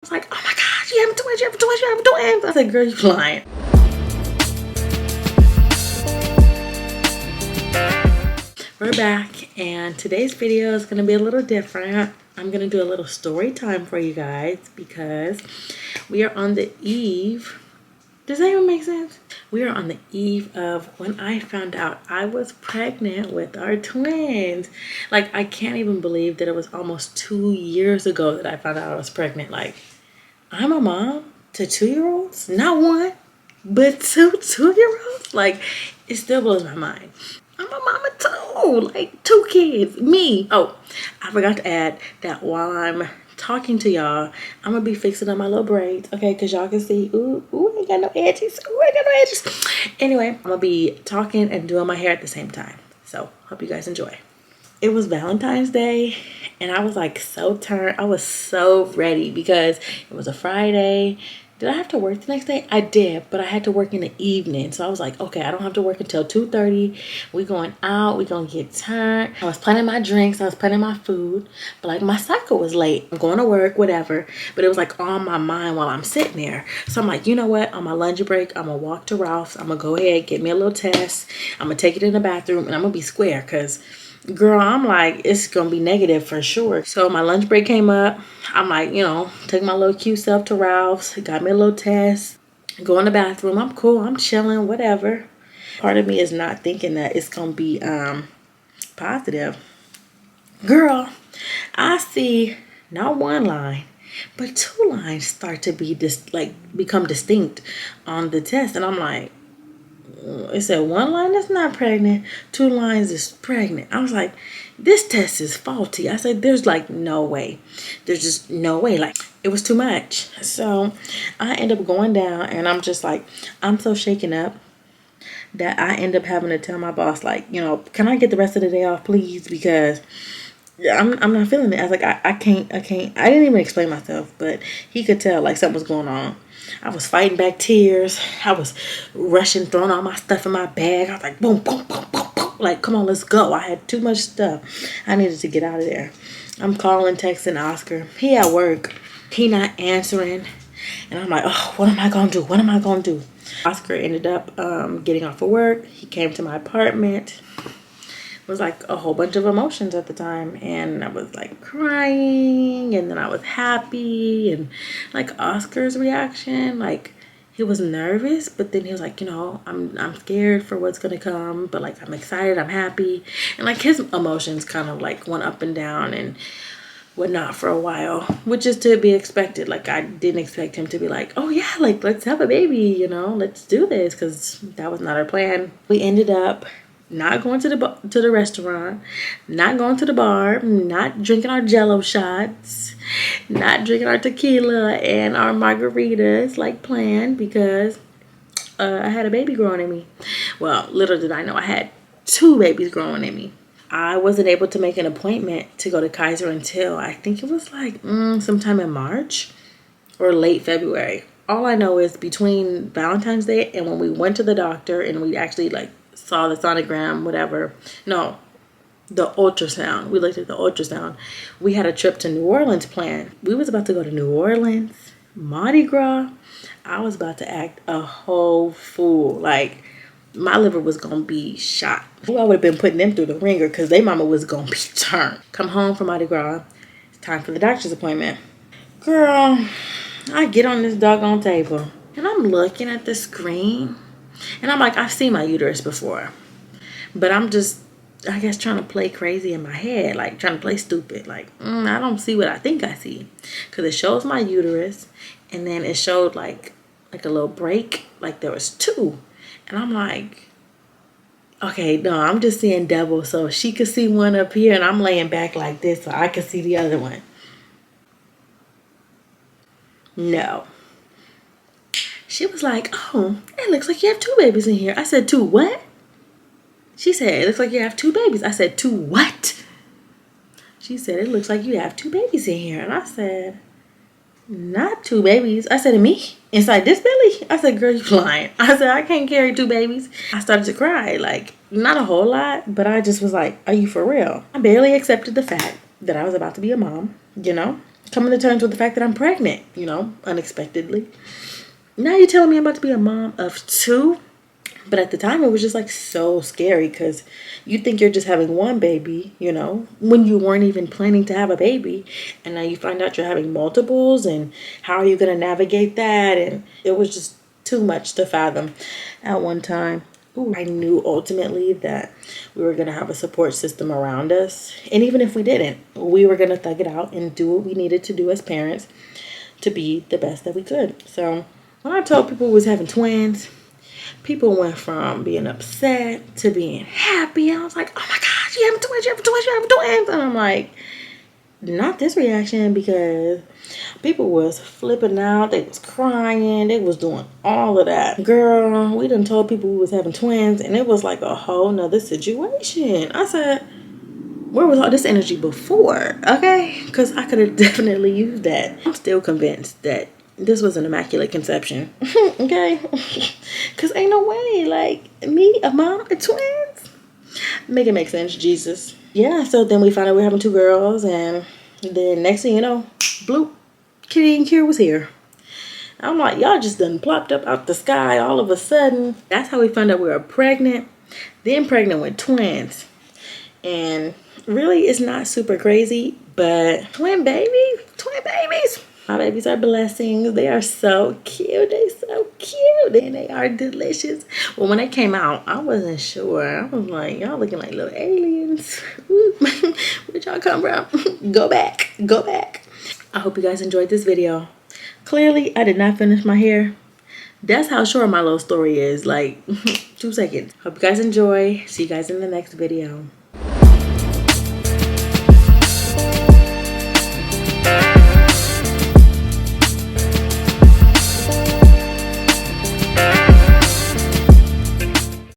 was like, oh my gosh, you have twins, you have twins, you have twins. I said, girl, you lying. We're back, and today's video is going to be a little different. I'm going to do a little story time for you guys because we are on the eve. Does that even make sense? We are on the eve of when I found out I was pregnant with our twins. Like, I can't even believe that it was almost 2 years ago that I found out I was pregnant. Like, I'm a mom to 2-year-olds, not one, but two 2-year-olds. Like, it still blows my mind. I'm a mama too, like 2 kids, me. Oh, I forgot to add that while I'm talking to y'all, I'm gonna be fixing up my little braids, okay? Cause y'all can see, ooh, ain't got no edges, ooh, ain't got no edges. Anyway, I'm gonna be talking and doing my hair at the same time. So, hope you guys enjoy. It was Valentine's Day, and I was like so turned. I was so ready because it was a Friday. Did I have to work the next day? I did, but I had to work in the evening. So I was like, okay, I don't have to work until 2:30. We going out. We gonna get turned. I was planning my drinks. I was planning my food. But like my cycle was late. I'm going to work, whatever. But it was like on my mind while I'm sitting there. So I'm like, you know what? On my lunch break, I'm gonna walk to Ralph's. I'm gonna go ahead, get me a little test. I'm gonna take it in the bathroom, and I'm gonna be square because girl, I'm like, it's gonna be negative for sure. So my lunch break came up. I'm like, take my little cute self to Ralph's, got me a little test, go in the bathroom. I'm cool, I'm chilling, whatever. Part of me is not thinking that it's gonna be positive. Girl, I see not one line, but 2 lines start to be become distinct on the test. And I'm like, it said 1 line that's not pregnant, 2 lines is pregnant. I was like, this test is faulty. I said, there's like no way. There's just no way. Like, it was too much. So I end up going down, and I'm just like, I'm so shaken up that I end up having to tell my boss, like, can I get the rest of the day off, please? Because I'm not feeling it. I was like, I can't. I didn't even explain myself, but he could tell like something was going on. I was fighting back tears. I was rushing, throwing all my stuff in my bag. I was like, boom, boom, boom, boom, boom. Like, come on, let's go. I had too much stuff. I needed to get out of there. I'm calling, texting Oscar. He at work. He not answering. And I'm like, oh, what am I going to do? What am I going to do? Oscar ended up getting off of work. He came to my apartment. Was like a whole bunch of emotions at the time, and I was like crying, and then I was happy, and like Oscar's reaction, like he was nervous, but then he was like, I'm scared for what's gonna come, but like I'm excited, I'm happy, and like his emotions kind of like went up and down and whatnot for a while, which is to be expected. Like I didn't expect him to be like, oh yeah, like let's have a baby, let's do this, because that was not our plan. We ended up not going to the restaurant, not going to the bar, not drinking our Jello shots, not drinking our tequila and our margaritas like planned, because I had a baby growing in me. Well, little did I know I had 2 babies growing in me. I wasn't able to make an appointment to go to Kaiser until I think it was like sometime in March or late February. All I know is between Valentine's Day and when we went to the doctor and we actually like saw the sonogram, whatever. No, the ultrasound. We looked at the ultrasound. We had a trip to New Orleans planned. We was about to go to New Orleans, Mardi Gras. I was about to act a whole fool. Like, my liver was going to be shot. I would have been putting them through the ringer because they mama was going to be turned. Come home from Mardi Gras. It's time for the doctor's appointment. Girl, I get on this doggone table and I'm looking at the screen. And I'm like, I've seen my uterus before. But I'm just, I guess, trying to play crazy in my head. Like, trying to play stupid. Like, I don't see what I think I see. Because it shows my uterus. And then it showed, like a little break. Like, there was 2. And I'm like, okay, no, I'm just seeing double. So she could see one up here. And I'm laying back like this so I could see the other one. No. She was like, oh, it looks like you have 2 babies in here. I said, 2 what? She said, it looks like you have 2 babies. I said, 2 what? She said, it looks like you have 2 babies in here. And I said, not 2 babies. I said, me? Inside this belly? I said, girl, you lying. I said, I can't carry 2 babies. I started to cry. Like, not a whole lot, but I just was like, are you for real? I barely accepted the fact that I was about to be a mom, coming to terms with the fact that I'm pregnant, you know, unexpectedly. Now you're telling me I'm about to be a mom of 2? But at the time, it was just like so scary because you think you're just having one baby, you know, when you weren't even planning to have a baby. And now you find out you're having multiples, and how are you going to navigate that? And it was just too much to fathom at one time. Ooh, I knew ultimately that we were going to have a support system around us. And even if we didn't, we were going to thug it out and do what we needed to do as parents to be the best that we could. So when I told people we was having twins, people went from being upset to being happy. I was like, oh my gosh, you having twins, you having twins, you having twins. And I'm like, not this reaction, because people was flipping out, they was crying, they was doing all of that. Girl, we done told people we was having twins, and it was like a whole nother situation. I said, where was all this energy before? Okay, because I could have definitely used that. I'm still convinced that this was an immaculate conception. Okay, because ain't no way, like, me, a mom, and twins, make it make sense, Jesus. Yeah, so then we found out we were having 2 girls, and then next thing you know, bloop, Kitty and Kira was here. I'm like, y'all just done plopped up out the sky all of a sudden. That's how we found out we were pregnant, then pregnant with twins. And really, it's not super crazy, but twin babies. My babies are blessings. They are so cute. They so cute. And they are delicious. Well, when they came out, I wasn't sure. I was like, y'all looking like little aliens. Where'd y'all come from? Go back. Go back. I hope you guys enjoyed this video. Clearly, I did not finish my hair. That's how short my little story is. Like, 2 seconds. Hope you guys enjoy. See you guys in the next video.